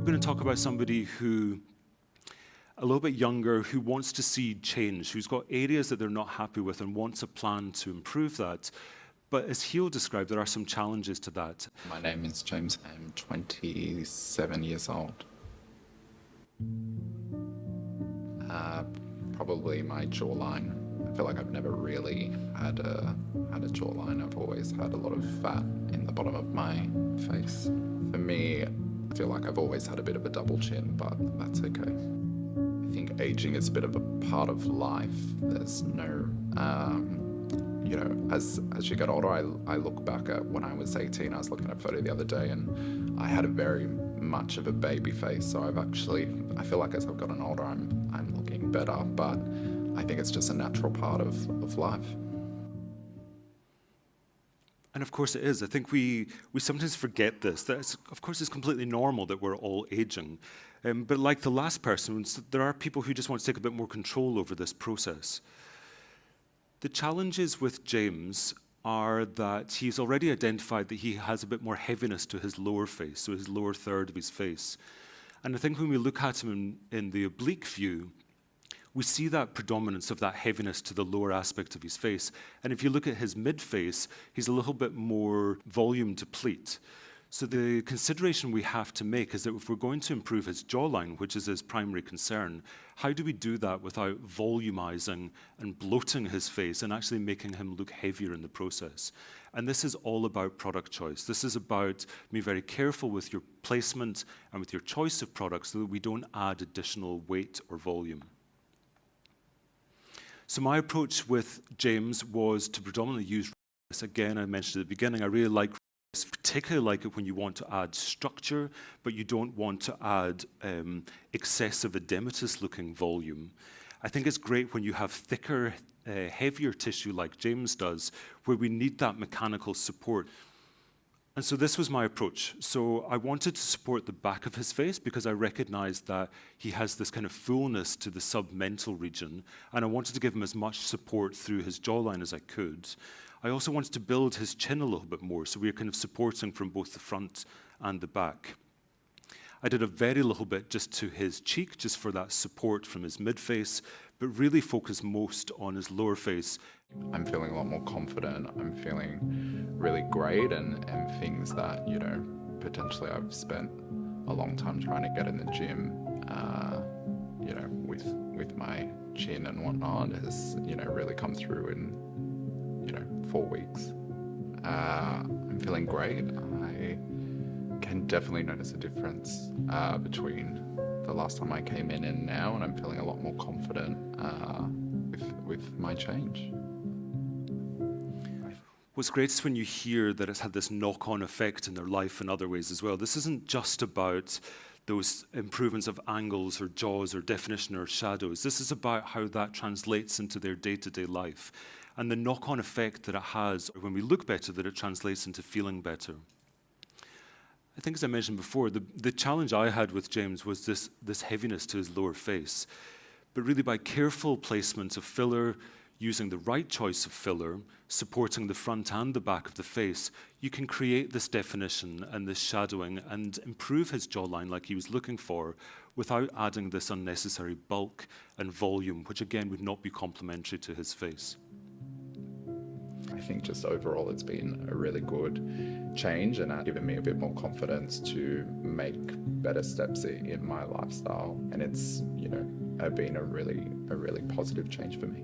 We're going to talk about somebody who, a little bit younger, who wants to see change, who's got areas that they're not happy with and wants a plan to improve that. But as he'll describe, there are some challenges to that. My name is James. I'm 27 years old. Probably my jawline. I feel like I've never really had a jawline. I've always had a lot of fat in the bottom of my face. For me, I feel like I've always had a bit of a double chin, but that's okay. I think aging is a bit of a part of life. There's no, as you get older, I look back at when I was 18. I was looking at a photo the other day, and I had a very much of a baby face. So I feel like as I've gotten older, I'm looking better. But I think it's just a natural part of life. And of course it is. I think we sometimes forget this. That of course it's completely normal that we're all aging. But like the last person, there are people who just want to take a bit more control over this process. The challenges with James are that he's already identified that he has a bit more heaviness to his lower face, so his lower third of his face. And I think when we look at him in the oblique view, we see that predominance of that heaviness to the lower aspect of his face. And if you look at his mid-face, he's a little bit more volume deplete. So the consideration we have to make is that if we're going to improve his jawline, which is his primary concern, how do we do that without volumizing and bloating his face and actually making him look heavier in the process? And this is all about product choice. This is about being very careful with your placement and with your choice of products so that we don't add additional weight or volume. So my approach with James was to predominantly use this. Again, I mentioned at the beginning, I really like this, particularly like it when you want to add structure, but you don't want to add excessive edematous-looking volume. I think it's great when you have thicker, heavier tissue like James does, where we need that mechanical support. And so this was my approach. So I wanted to support the back of his face because I recognized that he has this kind of fullness to the submental region, and I wanted to give him as much support through his jawline as I could. I also wanted to build his chin a little bit more, so we were kind of supporting from both the front and the back. I did a very little bit just to his cheek, just for that support from his mid-face, but really focused most on his lower face. I'm feeling a lot more confident. I'm feeling really great, and things that, potentially I've spent a long time trying to get in the gym, with my chin and whatnot has, really come through in, 4 weeks. I'm feeling great. I can definitely notice a difference between the last time I came in and now, and I'm feeling a lot more confident with my change. What's great is when you hear that it's had this knock-on effect in their life in other ways as well. This isn't just about those improvements of angles or jaws or definition or shadows. This is about how that translates into their day-to-day life and the knock-on effect that it has when we look better, that it translates into feeling better. I think, as I mentioned before, the challenge I had with James was this heaviness to his lower face. But really, by careful placement of filler, using the right choice of filler, supporting the front and the back of the face, you can create this definition and this shadowing and improve his jawline like he was looking for without adding this unnecessary bulk and volume, which again would not be complementary to his face. I think just overall it's been a really good change and given me a bit more confidence to make better steps in my lifestyle. And it's, been a really positive change for me.